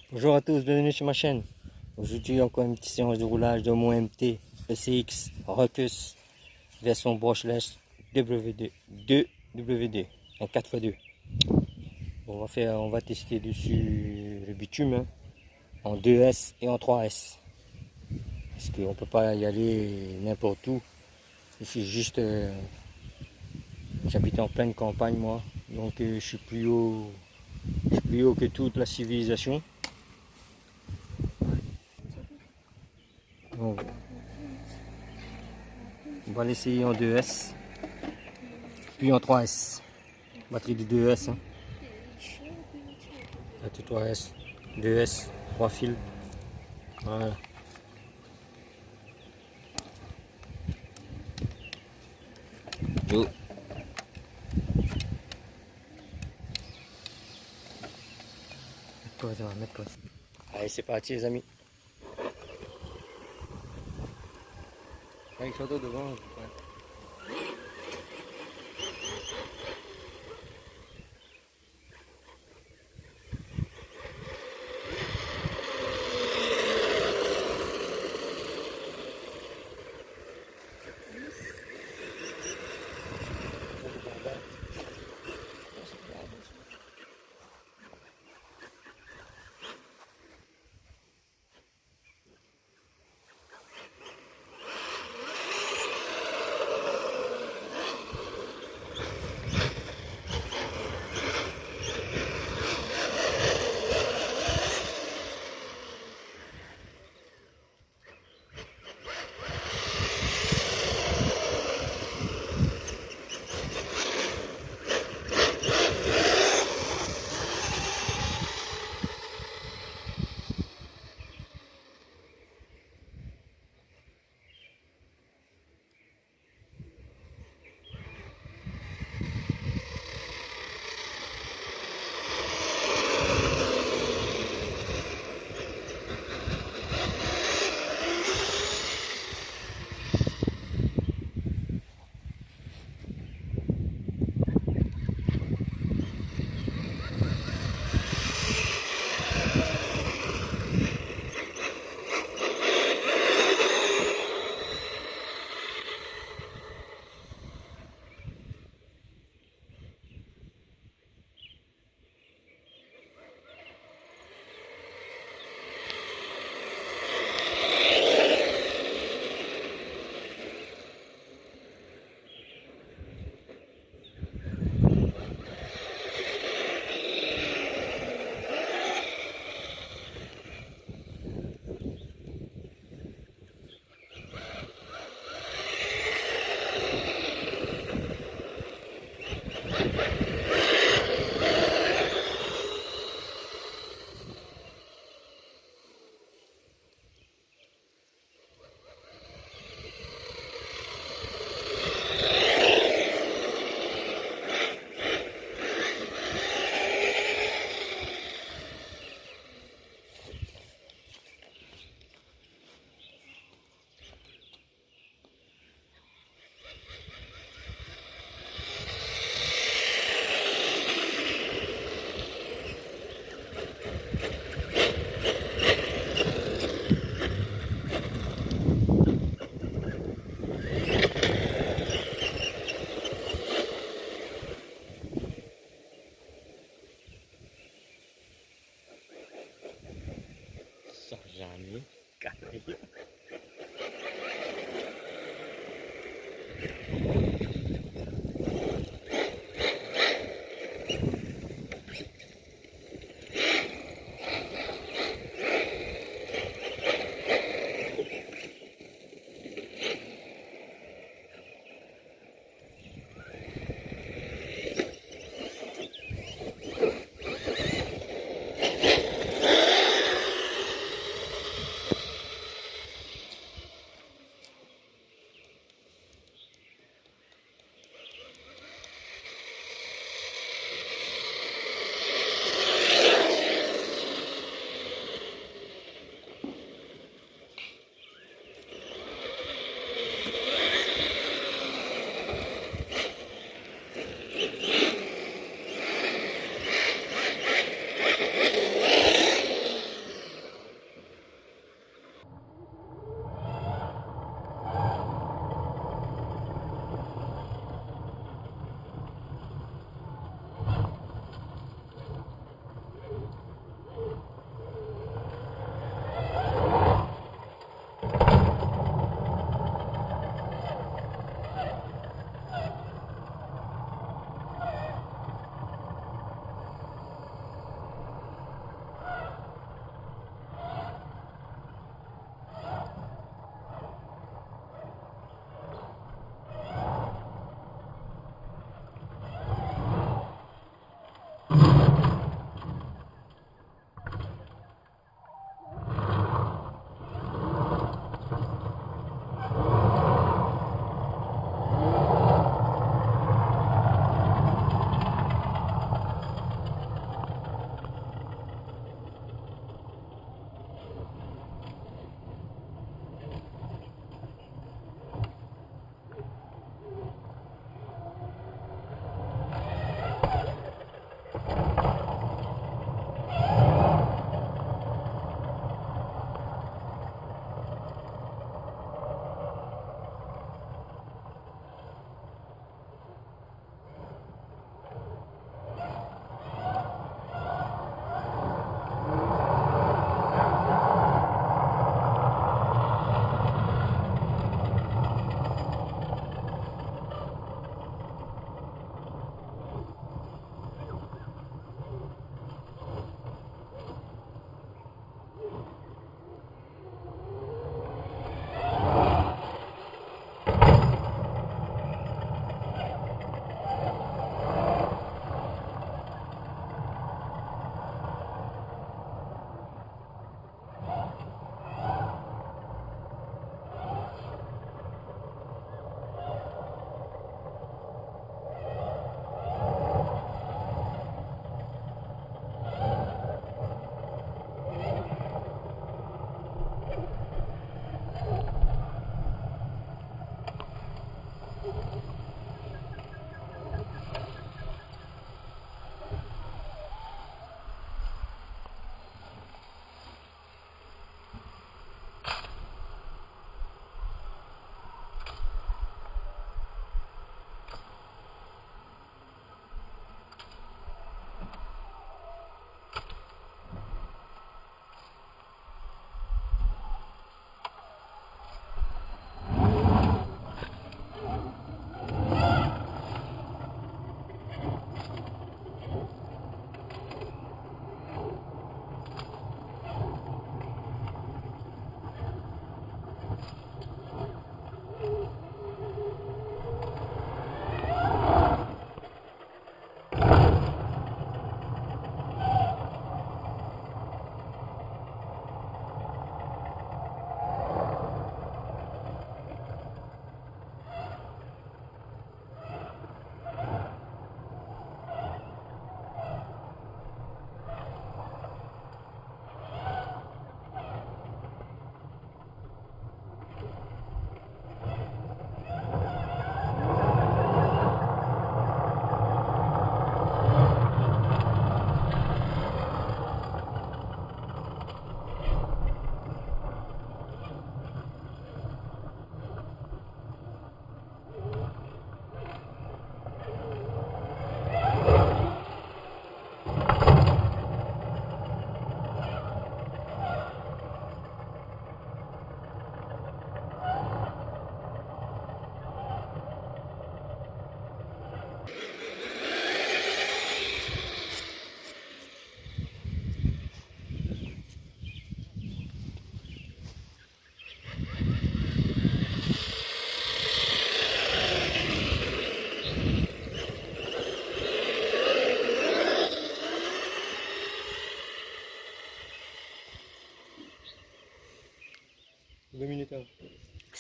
Bonjour à tous, bienvenue sur ma chaîne. Aujourd'hui encore une petite séance de roulage de mon MT ECX Ruckus version brushless WD, un 4x2. On va tester dessus le bitume hein, en 2S et en 3S. Parce qu'on ne peut pas y aller n'importe où. Ici juste, j'habite en pleine campagne moi, donc je suis plus haut que toute la civilisation. Donc, on va l'essayer en 2S, puis en 3S. Batterie de 2S. Hein. Batterie 3S, 2S, 3 fils. Voilà. Go. Mets-toi, ça va, mets-toi. Allez, c'est parti les amis. Avec photo devant. Ouais.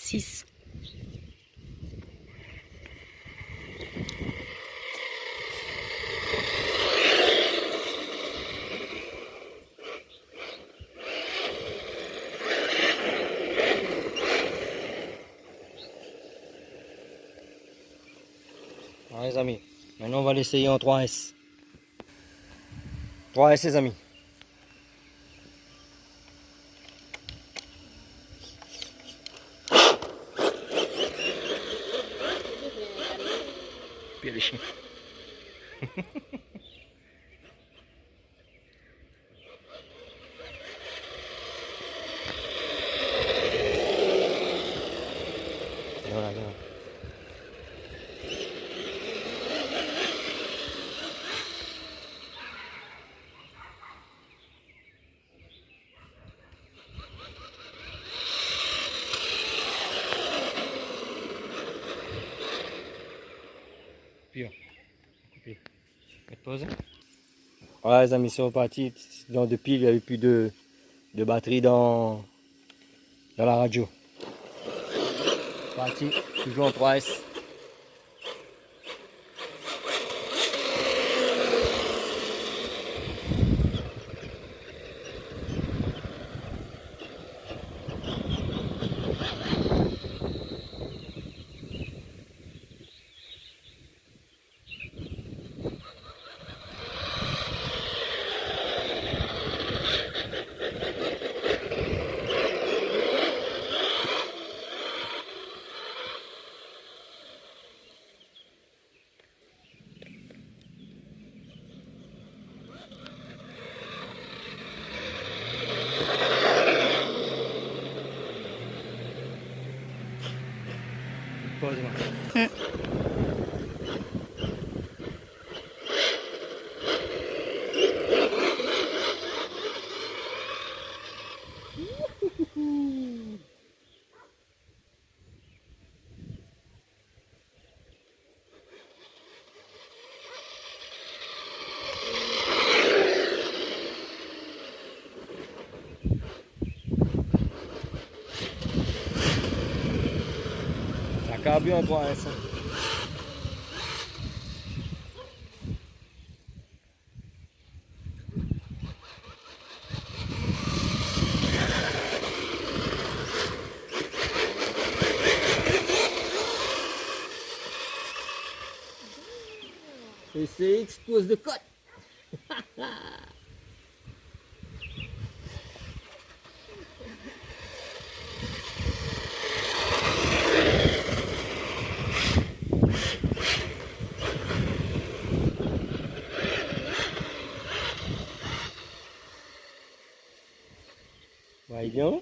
6. Alors les amis, maintenant on va l'essayer en 3S. 3S les amis. Puis les chiens. Voilà, voilà. Mettre pause. Voilà les amis, c'est reparti. Dans deux piles, il n'y avait plus de batterie dans la radio. Parti, toujours en 3S. Pause moi. Ça carbure en 3S. Et c'est X cause de côte. Ouais, bien.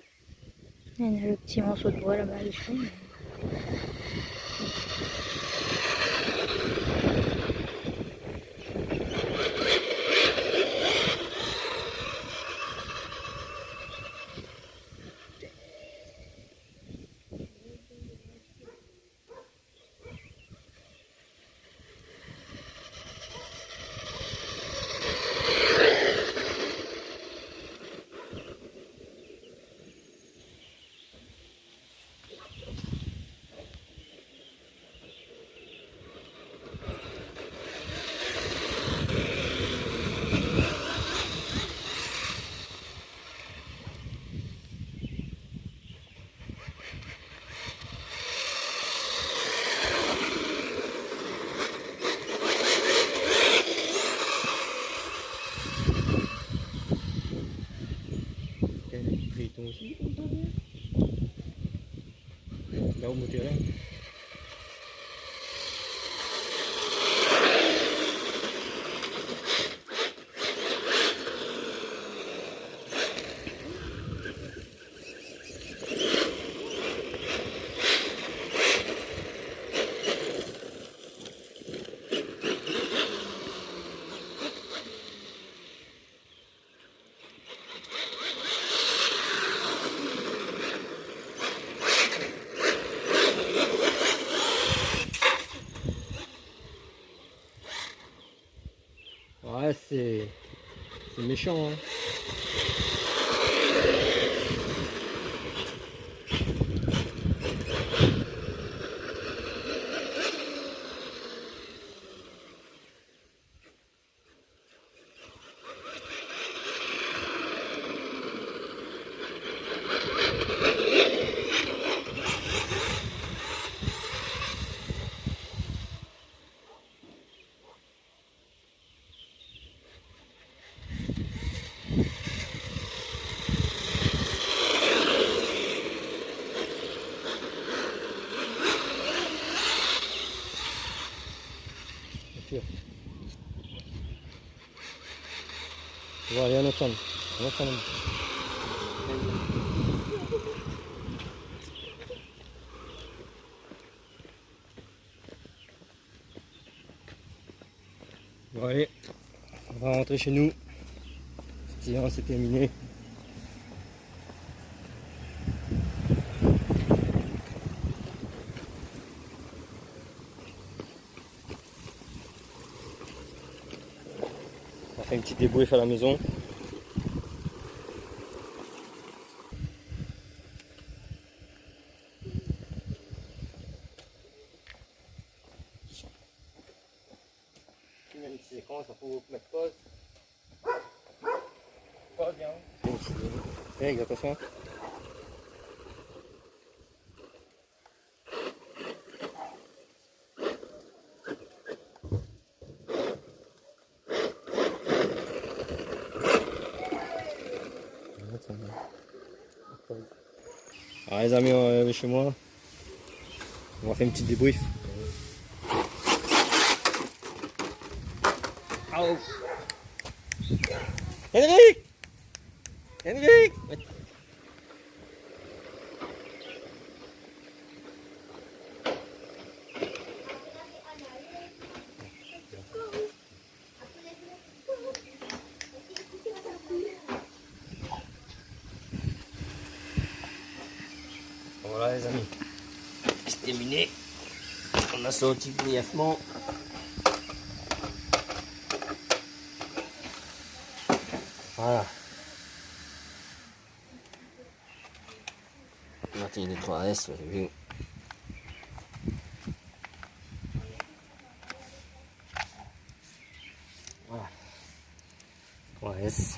Il y a le petit morceau de bois là-bas, le chien. Friton aussi, comme ça, bien. Là, au moteur. Ouais, c'est méchant, hein. sûr. On va aller à notre chambre. À notre chambre. Bon allez, on va rentrer chez nous. Cette séance est terminée. On va faire une petite débrief à la maison. Une petite séquence, il faut mettre pause. Pas bien. Hey, attention. Alors les amis, on est chez moi. On va faire une petite débrief. Oh. Henrik! Henrik! Voilà les amis, c'est terminé. On a sorti brièvement. Voilà. On a tiré les 3S, vous avez vu. Voilà. 3S.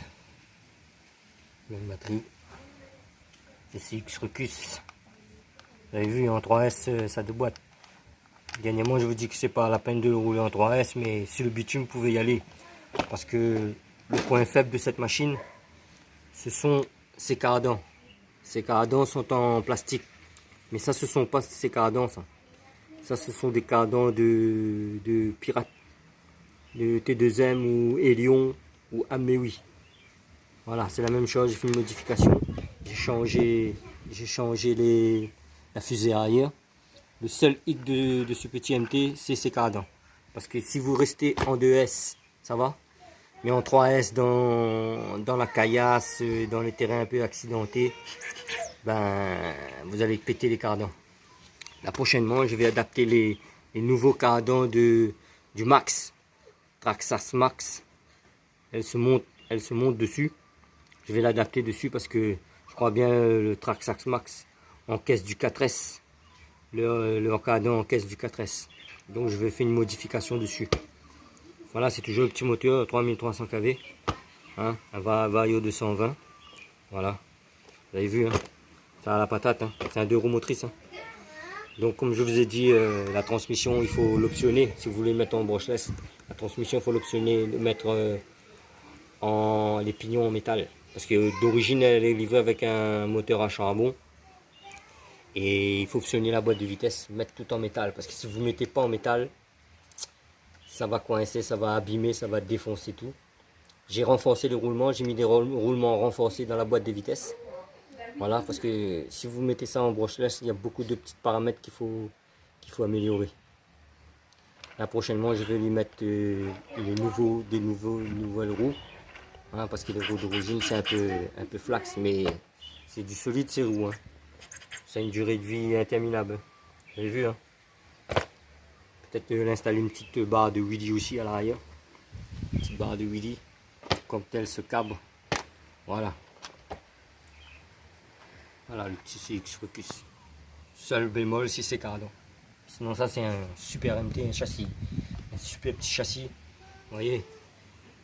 Même batterie. TCX Ruckus. Vous avez vu, en 3S, ça déboîte. Dernièrement, je vous dis que c'est pas la peine de le rouler en 3S, mais sur le bitume, vous pouvez y aller. Parce que le point faible de cette machine, ce sont ces cardans. Ces cardans sont en plastique. Mais ça, ce sont pas ces cardans, ça. Ça, ce sont des cardans de pirates. De T2M ou Helion ou Amewi. Voilà, c'est la même chose. J'ai fait une modification. J'ai changé la fusée arrière. Le seul hic de ce petit MT, c'est ces cardans. Parce que si vous restez en 2S, ça va. Mais en 3S, dans la caillasse, dans les terrains un peu accidentés, ben, vous allez péter les cardans. Là, prochainement, je vais adapter les nouveaux cardans du Max. Traxxas Max. Elle se monte dessus. Je vais l'adapter dessus parce que je crois bien le Traxxas Max en caisse du 4S. Le cardan en caisse du 4S. Donc je vais faire une modification dessus. Voilà, c'est toujours le petit moteur 3300 kV. Hein, un Vario 220. Voilà. Vous avez vu, hein, ça a la patate. Hein. C'est un 2 roues motrices. Hein. Donc comme je vous ai dit, la transmission, il faut l'optionner. Si vous voulez mettre en brushless, la transmission, il faut l'optionner, de mettre les pignons en métal. Parce que d'origine, elle est livrée avec un moteur à charbon. Et il faut optionner la boîte de vitesse, mettre tout en métal. Parce que si vous ne mettez pas en métal, ça va coincer, ça va abîmer, ça va défoncer tout. J'ai renforcé le roulement, j'ai mis des roulements renforcés dans la boîte de vitesse. Voilà, parce que si vous mettez ça en brushless, il y a beaucoup de petits paramètres qu'il faut améliorer. Là prochainement, je vais lui mettre des nouvelles roues. Hein, parce que les roues d'origine, c'est un peu flax, mais c'est du solide ces roues. Hein. Ça a une durée de vie interminable. Vous avez vu, hein. Peut-être l'installer une petite barre de wheelie aussi à l'arrière. Une petite barre de wheelie, comme tel ce cabre. Voilà. Voilà le petit CX Ruckus. Seul bémol, c'est ces cardans. Sinon ça c'est un super MT, un châssis. Un super petit châssis. Vous voyez,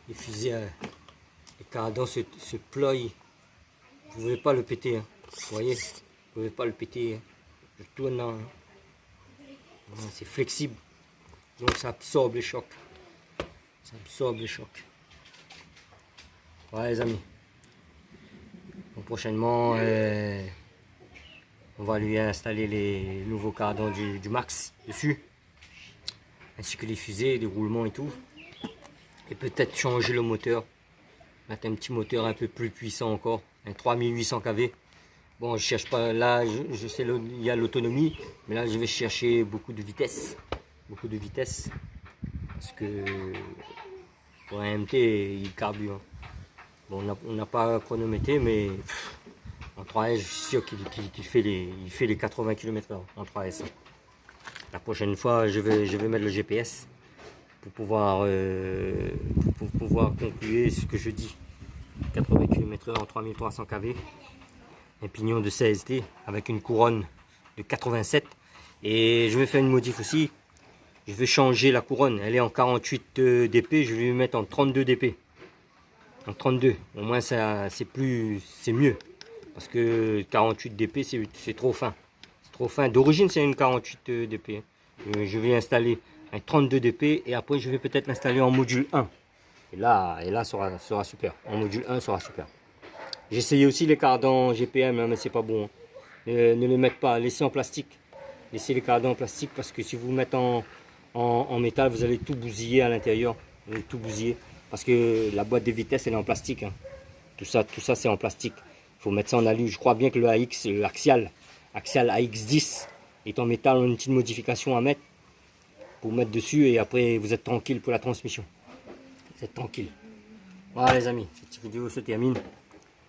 les fusées, les cardans se ploient. Vous ne pouvez pas le péter. Hein. Vous voyez, vous ne pouvez pas le péter. Hein. Je tourne là. Hein. C'est flexible. Donc ça absorbe les chocs. Ça absorbe les chocs. Voilà les amis. Donc, prochainement, on va lui installer les nouveaux cardans du Max dessus. ainsi que les fusées, les roulements et tout. Et peut-être changer le moteur, mettre un petit moteur un peu plus puissant encore, un 3800 kV. Bon, je cherche pas, là je sais il y a l'autonomie, mais là je vais chercher beaucoup de vitesse, parce que pour un MT il carbure. Bon, on n'a pas chronométré, mais en 3S je suis sûr qu'il fait les 80 km/h en 3S. La prochaine fois je vais mettre le GPS pour pouvoir conclure ce que je dis. 80 km/h en 3300 kV, un pignon de 16T avec une couronne de 87, et je vais faire une modif aussi. Je vais changer la couronne, elle est en 48 dp, je vais lui mettre en 32 dp, en 32, au moins ça c'est mieux, parce que 48 dp c'est trop fin, d'origine c'est une 48 dp. Je vais installer un 32 dp et après je vais peut-être l'installer en module 1. Et là sera super. En module 1 sera super. J'ai essayé aussi les cardans GPM, hein, mais c'est pas bon. Hein. Ne les mettez pas, laissez en plastique. Laissez les cardans en plastique, parce que si vous mettez en métal, vous allez tout bousiller à l'intérieur. Vous allez tout bousiller. Parce que la boîte de vitesse elle est en plastique. Hein. Tout ça c'est en plastique. Il faut mettre ça en alu. Je crois bien que l'axial AX10 est en métal, une petite modification à mettre. Pour mettre dessus, et après vous êtes tranquille pour la transmission. Vous êtes tranquille. Voilà les amis, cette vidéo se termine.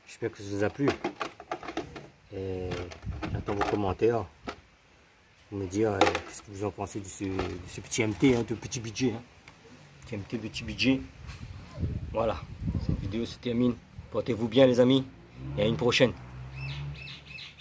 J'espère que ça vous a plu. Et j'attends vos commentaires. Pour me dire qu'est-ce que vous en pensez de ce petit MT, hein, de petit budget. Hein. Petit MT, petit budget. Voilà, cette vidéo se termine. Portez-vous bien les amis, et à une prochaine.